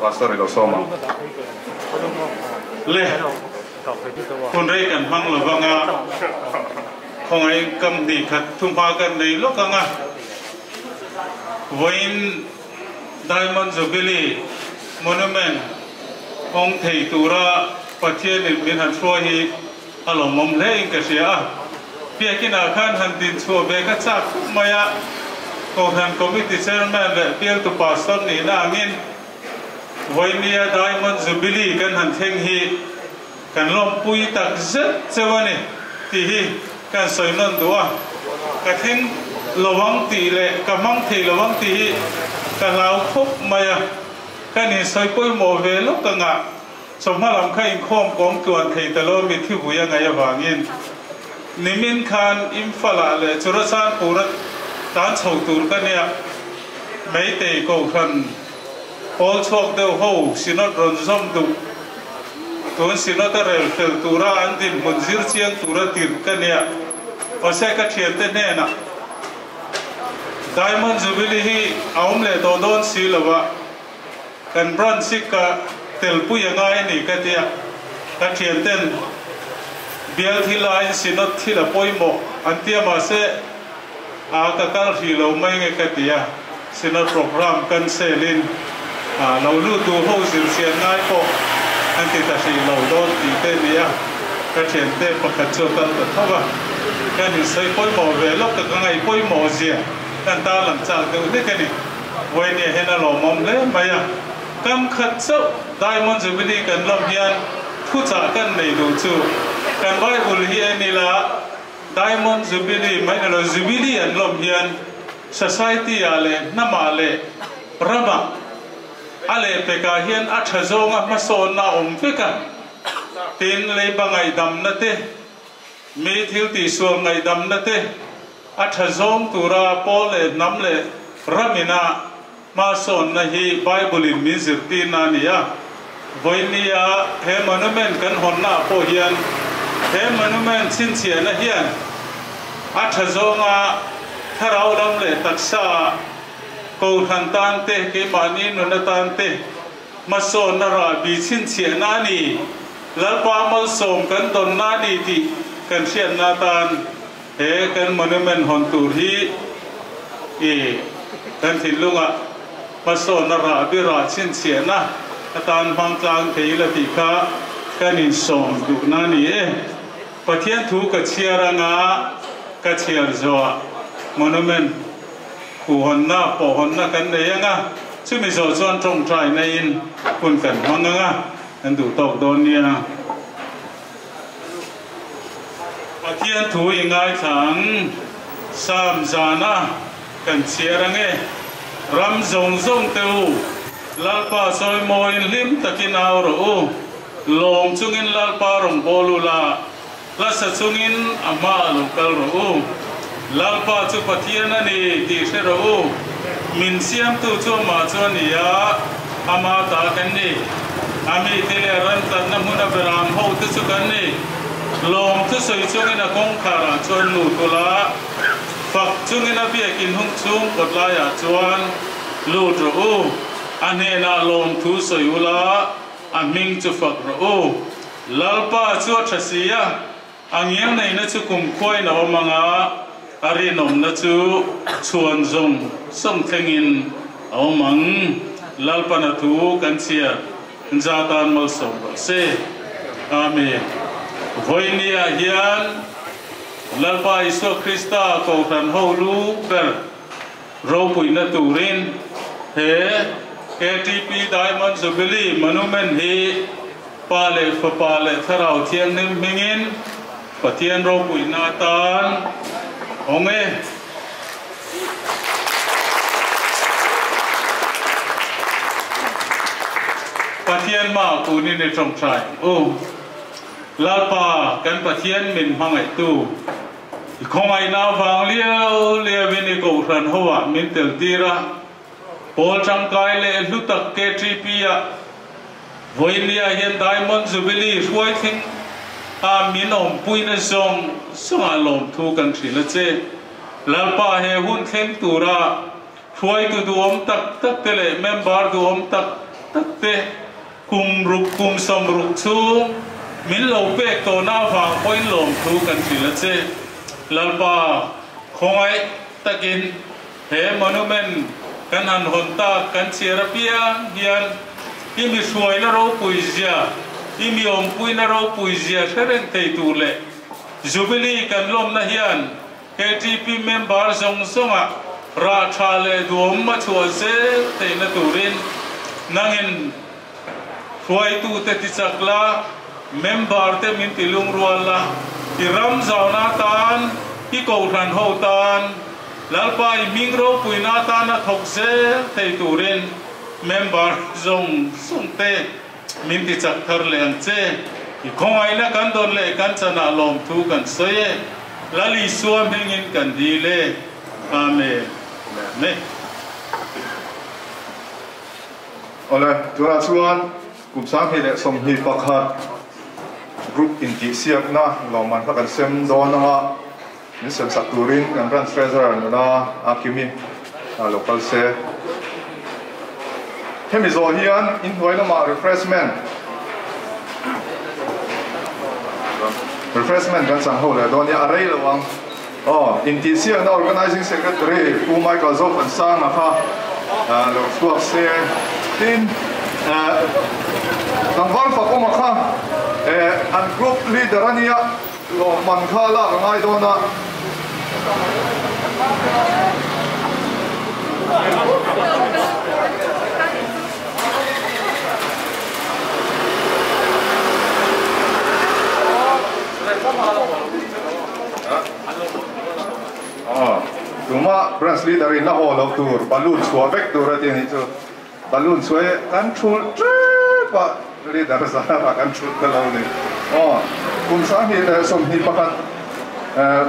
pastor ilo soma le kun rei kan hang lo banga không ai cầm đi khát thung hoaกันในlúc ang voin Diamond Jubilee Monument ông thầy tura phát hiện miền Hàn Quốc hi alom mom le in cái gì phía kia nào khan Hàn tin xua về các sắc maya công Hàn committee chairman le phía tu pastor ni na ngin voin nia Diamond Jubilee kan Hàn theng hi kan lom pui tak zet chawani ti hi kan soi non tua ka theng lowang ti le ka mang thei lowang ti hi ka lau khop maya kan ni soi poi mo ve lo ka nga somha lam kha in khom kom tuan thei ta lo mi thi buya nga ya wangin nimin khan imfala le churasan purat tan chho tur ka nia mei te ko khan pol chok deu ho sinot ron zom du tuan sinot rel fel tura andin munzir chiang tura tir ka nia ose ka thian te ne na Diamond Jubilee hi aum le to don si lawa kan bran sika tel pu ya ngai ni ka tia ka thian ten bial thi lai sinot thi la poimo antia ma se a ka kal ri lo mai nge ka tia sinot program kan selin lo lu tu ho sil sian ngai po anti ta si lo don ti te nia ka thian te pakhat chu kal ta thawa kan ni sai poimo ve lok ka ngai poimo zia kan ta lam cha tu ne ka ni voi ni hena lo mom le maya kam khat so Diamond Jubilee kan lom hian thu cha kan nei du chu kan Bible hi ani la Diamond Jubilee mai lo Jubilee an lom hian society ale nama le rama ale pe ka hian a thazonga ma son na om fika tin le bangai dam na te me thil ti suam ngai dam na te a thazong tura pol le nam le ramina ma son na hi Bible in mizirti na niya voinia he monument kan honna po hian he monument chin chia na hian a thazonga tharau lam le taksa ko than tan te ke mani nu na tan te ma son na ra bi chin chia na ni lalpa mal som kan don na ni ti kan sian na tan he kan monument hon tur hi kan thin lunga ma so na ra bi ra chin chia na tan hang tlang thei la ti kha kan in som du na ni pathian thu ka chiara nga ka chiar zo monument ku hon na po hon na kan ne nga chu mi zo chon trong trai na in kun kan hang nga an du tok don nia pathian thu ingai thang sam zana kan chiara nge ram zong zong teu lalpa soi moin lim takin aw ro long chungin lalpa rong bolula la sa chungin ama lokal ro lalpa chu pathian ani ti se ro min siam tu chu ma chu nia ama ta kan ni ami tele ran tan na huna beram ho tu chu kan ni long tu soi chungin a kong khara chon nu tula phật chungin a bia kin hung chung kot la ya chuan lu ro ane na lom thu soi ula aming chu phật ro lalpa chu thasiya angiam nei na chu kum khoi na manga ari nom na chu chuan zong som thengin awmang lalpa na thu kan chia jatan mal som se amen voinia hian lalpa iso Krista ko khan ho lu ber ro pui na turin he KTP Diamond Jubilee monument hi pale fa pale tharau thiang nim mingin pathian ro pui na tan onge pathian ma tu ni ne trong trai lalpa kan pathian min hangai tu không ai nào vàng liêu bên này cầu thần hoa min tel tira Paul trăm cái lệ lúc tắc KTP với lia hiện Diamond Jubilee xuôi thinh min om pui na song song lom thu kan thri la che lalpa he hun theng tura xuôi tu om tak tak tele member tu om tak ตักเตะคุมรุกคุมสมรุกชูมิลโลเปกโตหน้าฟังพอยลมทูกันสิละเจลัลปาคงไอตะกินเฮมอนูเมนกันหันหนตากันเชียร์เปียเฮียนที่มีช่วยนรกปุยเสียที่มีอมปุยนรกปุยเสียเทเรนเตตูเล่จูบิลีกันลมนะเฮียน KTP member ทรงอ่ะราชาเลดวมมาชัวเซเตนตูรินนั่งอินช่วยตูเตติจักลา member เตมินติลุงรัวละที่รำสาวนาตานที่กอดหันหูตานแล้วไปมิงโรปุยนาตานะทกเซเตตูริน member ส่งเตมินติจักทาร์เลงเจที่คงไอ้นักกันโดนเล่กันชนะลมทุกันเสียละลิสวมหิงินกันดีเล่อาเมนเน่เอาเลยตัวละส่วนกลุ่มสังเกตสมหิปักหัดกรุ๊ปอินทิเซียกนะเรามันพักกันเซมโดนนะฮะนี่เซมสักตูรินกันรันสเตรเซอร์นะอาคิมิlocal เซเฮมิโซเฮียนอินทวยนะมา refreshment กันสังหูเลยตอนนี้อะไรระวังอินทิเซียกนะ organizing secretary ผู้ไม่ก็จบกันสร้างนะคะเราพวกเซตินทางวันฝากมาค่ะอันกรุ๊ปลีดเดอร์นี่เรามันข้าละง่ายโดนนะดูมาบรันส์ลีดเดอร์น่าโหลตัวบอลลูนสวยเบกตัวที่นี่ตัวบอลลูนสวยกันชูจุดว่าลีดเดอร์สาวกันชูกันแล้วนี่คุณสาเหตุสมเหตุประกัน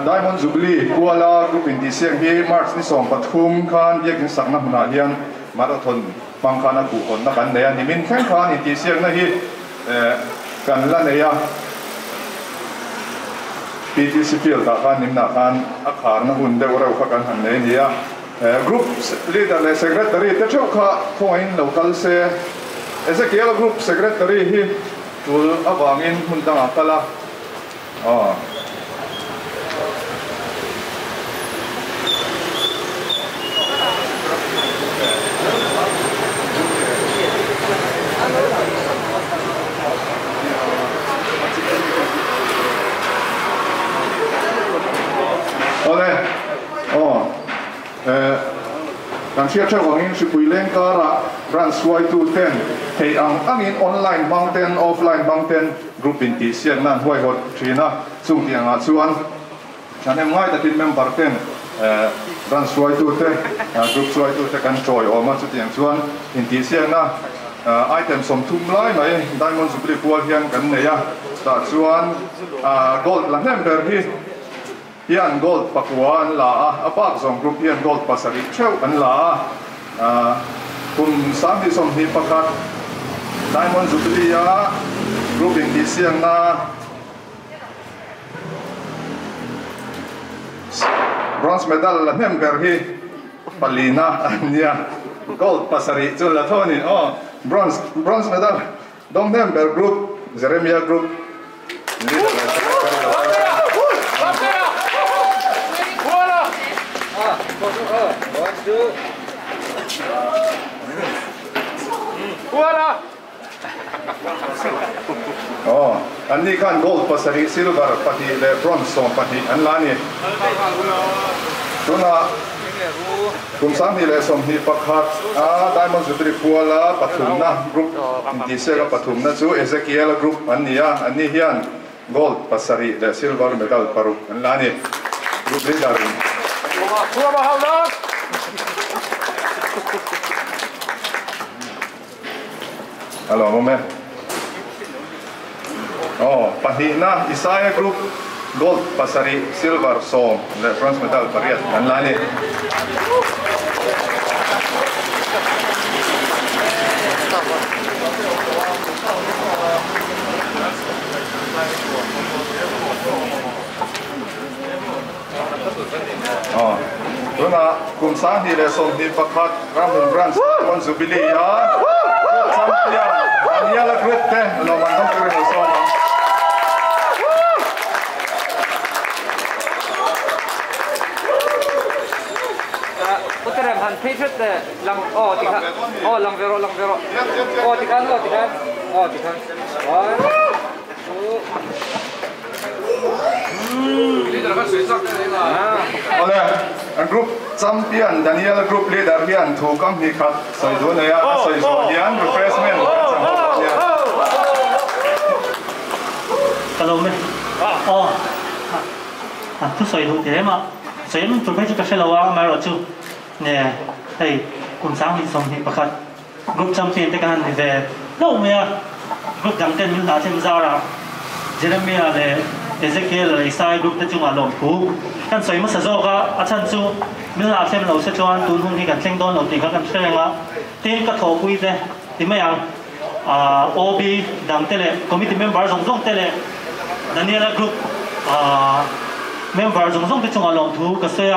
ได้มันจุบลีกัวลากรุ๊ปอินดิเซียงที่มาร์ชนี่ส่งปฐมคันเรียกถึงสักนักหนาเฮียนมาราธอนบางคันนักบุคคลนักการเนียนี่มินแข่งขันอินดิเซียงนั่นที่กันละเนี่ยPTC field ตาการนิมนาการอาคารนะหุ่นเดวเราขักันหันเนี่ยกรุ๊ปลีดเดอร์และ secretary แต่เจ้าข้าพวกอิน local เซเกี่ยวกับกรุ๊ป secretary ที่ตัวอาบางอินหุ่นต่างกันละการเชื่อเชื่อของอินสุปุยเล่งการะรันสวยตูเทนเฮียอังอินออนไลน์บางเทนออฟไลน์บางเทนกรุ๊ปอินทิเซียนนั่นห้วยหดทีน่ะสุ่งเตียงอาส่วนฉันเองง่ายแต่ที่เมมเบอร์เทนรันสวยตูเทนกรุ๊ปสวยตูเทนกันจอยออกมาสุดเตียงส่วนอินทิเซียนนะไอเทมสมทุมไล่ไหมได้มันสุปริพัวเฮียนกันเนี่ยแต่ส่วนโกลด์หลังเมมเบอร์ที่เฮียนโกลด์ปักวันละปากส่งกรุ๊ปเฮียนโกลด์ภาษาเช่ากันละคุณสามที่ส่งที่ประกาศไดมอนด์จุบลียกรุ๊ปอินดิเซียนนะบรอนซ์เมดัลละเมมเบอร์ที่ปาลีนาอันเนี้ยโกลด์ภาษาจุลละเท่านี้บรอนซ์เมดัลดองเมมเบอร์กรุ๊ปเจเรมียากรุ๊ปอันนี้กันโกลด์ภาษาซิลเวอร์ปฏิเลบรอนซ์ส่งปฏิอันลานี่ตัวน่ะคุณสังที่เลส่งที่ประคัดได้มันสุดที่พัวละปฐมนะกรุ๊ปอินดิเซียกับปฐมนะจู่เอเซเคียลกรุ๊ปอันนี้เฮียนโกลด์ภาษาเลซิลเวอร์เมดัลปารุอันลานี่กรุ๊ปลีดเดอร์พัวมาฮาวลักฮัลโหลโมเมนต์ปฏินะอิสายกรุ๊ปโกลด์ภาษาซิลเวอร์ส่งและบรอนซ์เมดัลปาริสอันลานี่ตัวน่ะคุณสาเหตุส่งที่ประคัดรำหนึ่งรันส์วันสุบิลียา champion Daniela Group te lo man dong kre so ma Uteram han Patriot de lang tika lang vero tika ole an group champion Daniela Group leader hian thu kam hi khat soi do ne ya soi so hian refreshment kalau me tu soi do thế mà soi mình chuẩn bị cho cái lawa mà rồi chứ nè đây cùng sáng đi xong thì bạc group champion te kan về đâu mà group đẳng tên mình đã thêm ra rồi Jeremiah le Ezekiel le Isai group te chung alom thu kan soi ma sa zo ka achan chu mình là thêm lâu sẽ cho anh tuân hôn thì kan thleng don lâu thì kan thleng a tin ka tho pui te ti mai ang OB dang te le committee member zong te le Daniela group member zong te chung alom thu ka se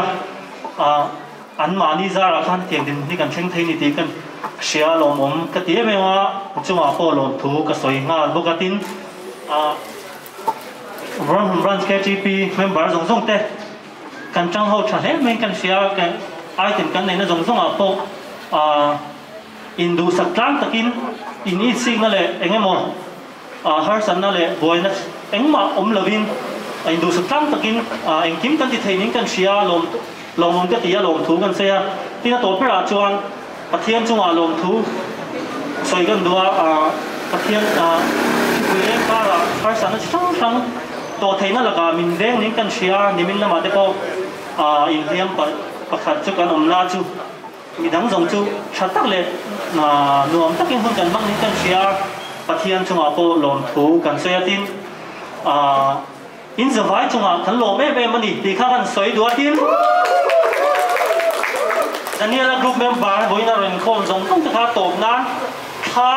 an mani za ra khan tiang din ni kan thleng thei ni ti kan shia lom om ka ti mewa chunga po lom thu ka soi nga bokatin Run KGP member zong te kan chang ho tha he men kan share kan item kan nei na zong a po indu saklang takin in I signal le engemo har san na le boina engma lovin indu saklang takin engkim kan ti theinin kan share lom te tia lom thu kan se ya tina to pra chuan pathian chunga lom thu soi kan dua pathian kuile para har san na chang to theina laga min deng ning kan share nimin lama te ko in liam pakhat chu kan omla chu midang zong chu thatak le nuam takin hun kan mak ning kan share pathian chunga po lom thu kan soyatin in zawai chunga kan lo me mani ti kha kan soi dua tin Daniela group member boina ren khom zong tong ta top nan kha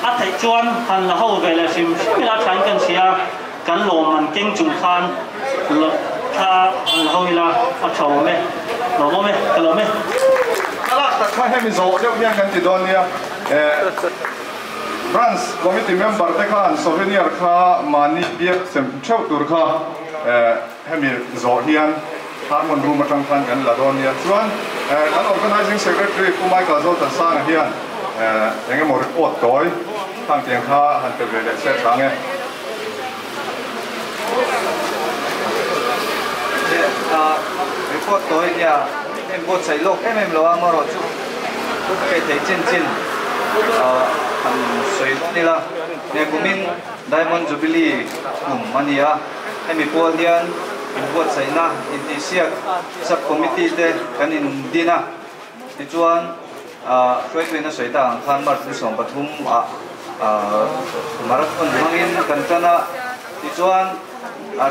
a thai chuan han la ho ve la sim la thain kan share kan lo man keng chung khan kha hoi la a chau me lo me kalo me ala ta kha hemi zo de yang kan ti don nia France committee member te khan souvenir kha mani biak sem chau tur kha hemi zo hian harmon room atang khan kan la don nia chuan an organizing secretary kumai ka zo ta sang hian engem mo report toy thang tiang kha han te ve le set range report tối nha em bột sấy lộc em lo mà rồi chú cái thấy trên hàng sấy đi là nè của mình Diamond Jubilee mania em bị bột điên bột sấy na intisiak sub committee te kan in dina thì chuan quay quay nó sấy tang khan mar tu som pathum marathon mangin kan chana thì chuan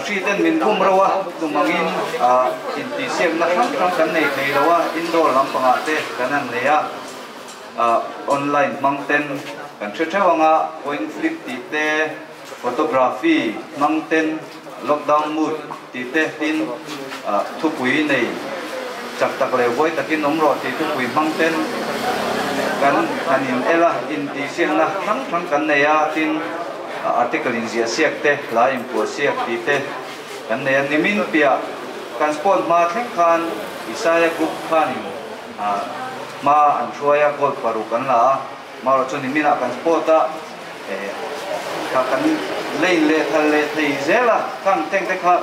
khi tên mình cũng rồi tụi mangin inti xem na khang kan nei thei lo indoor lam panga te kanan leya online mountain kan thewanga point flip ti te photography mountain lockdown mood ti te tin thu pui nei chak tak le voi takin omro ti thu pui mountain kan anin ela inti xem na khang kan neya tin article in zia siak te la import siak ti te kan ne nimin pia kan sport ma thleng khan Isaiah group khan ma an thuaya gold paru kan la ma ro chu nimin kan sport ta ka kan lein le thal le thei zela kan teng te kha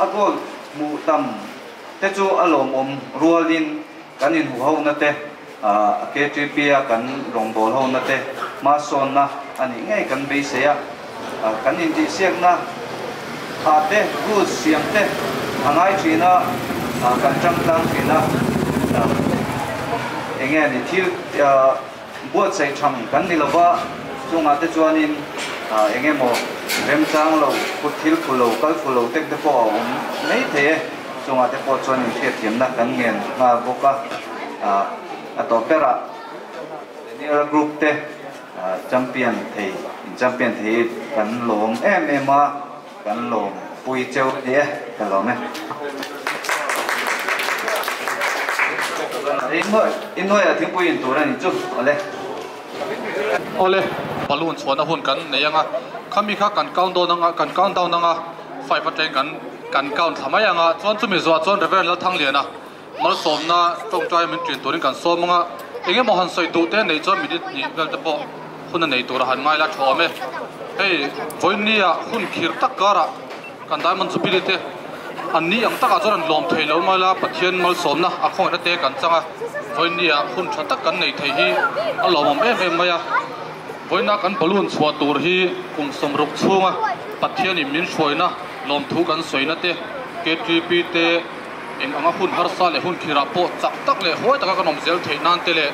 a gold mu tam te chu alom om rualin kan in hu ho na te KTP kan rong bol ho na te ma son na ani ngay kan be se ya kan in ti siak na te good siam te angai china kan chang tang china enge ni thil buat sai cham kan ni lawa chunga te chuanin enge mo rem chang lo put thil phulo kal phulo tek te po nei the chunga te po chuanin thiat thiam na kan ngen nga boka atopera Daniela group te champion thei kan lom MMA kan lom pui cheu de kan lom in noi a thing pui in tur ani chu ale ole balloon chhuana hun kan neyanga khami kha kan countdown anga 5 ateng kan count thamai anga chon chumi zo chon rever la thang liana mal somna tong trai min trin turin kan somanga enge mohan soi tu te nei cho minute ni gal te po hun nei tur han ngai la thome hey voinia hun khir tak kara kan diamond supilite anni ang taka chon lom thei lo mala pathian mal somna a khong na te kan changa voinia hun tha tak kan nei thei hi a lomom em maya voina kan balloon chwa tur hi kum somruk chunga pathian in min hroina lom thu kan soina te KTP te eng anga hun har sa le hun khira po chak tak le hoi taka kan om zel thei nan te le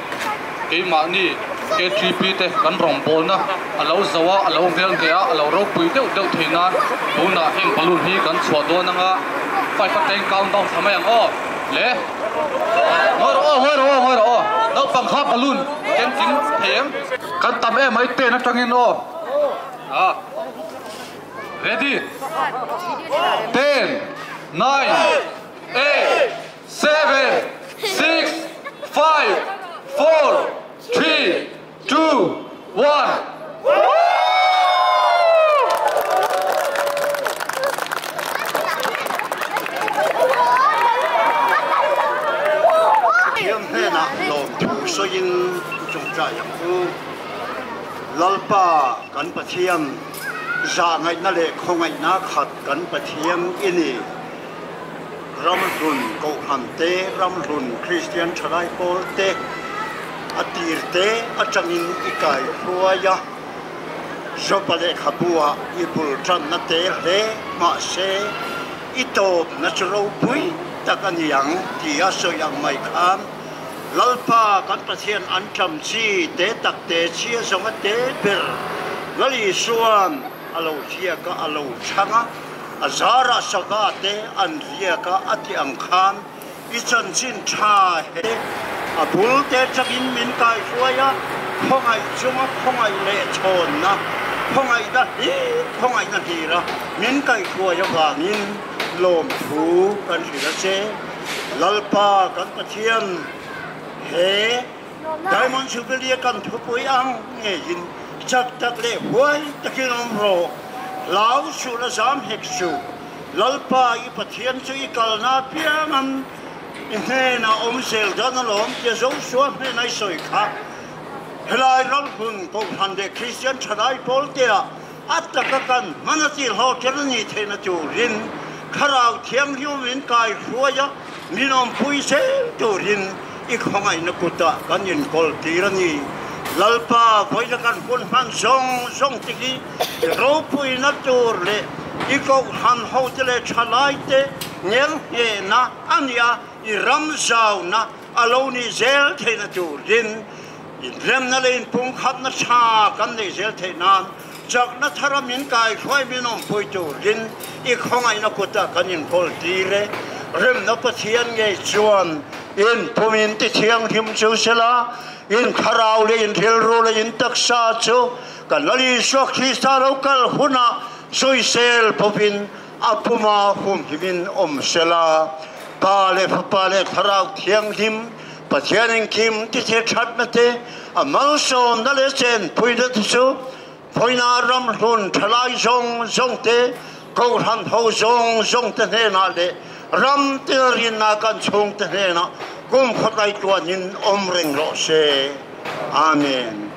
ke ma ni KTP te kan rom bol na alo zawa alo vel ke a alo ro pui deu thei nan bona heng balloon hi kan chwa do nanga 5 ateng countdown thamai ang o le ngoi ro no pang kha balloon kem ting them kan tam e mai te na tangin o ready 10 9 8 7 6 5 4 3 2 1 so in trong trại khu lalpa kan pathiam za ngai na le khongai na khat kan pathiam ini ramrun ko hamte ramrun Christian charai pol te atir te achangin ikai huaya jopale khabua ipul tran na te le ma se ito natural pui takaniang tia so yang mai kham lalpa kan pathian an tham chi te tak te chia zonga te per lali suam alo chia ka alo changa azara saka te an ria ka ati ang khan ichan chin tha he abul te chabin min kai suaya khongai chuma khongai le chon na khongai da hi khongai na hi ra min kai suaya wa min lom thu kan hi ra che lalpa kan pathian he diamond superior kan thupui ang nge in chak tak le huai takin omro lau su la zam heksu lalpa I pathian chu I kalna piangan inhe na omsel dan lom ke zo suam he nai soi kha helai ral hun ko hande Christian chadai poltea ataka kan manatil ho kerni thena chu rin kharau thiam hiu min kai huaya minom pui se tu rin ikhongai na kuta kanin kol tirani lalpa voila kan pun han song tiki ropui na turle iko han hotele chalaite ngel he na ania I ramzau na aloni zel thena turin rem na len pung khat na cha kan nei zel thena chak na tharamin kai khoi minom pui turin ikhongai na kuta kanin kol tire rem na pathian nge chuan in pumin ti thiang him chu sela in kharau le in thil ro le in taksa chu kan lali so khista local huna soisel popin apuma hum himin om sela pale kharau thiang him pathian kim ti the that na te amal som na le chen puida chu poina ram hun thalai zong te ko han ho zong te ne na le ram te rin na kan chung te ne na kum khatai tuanin omreng ro se amen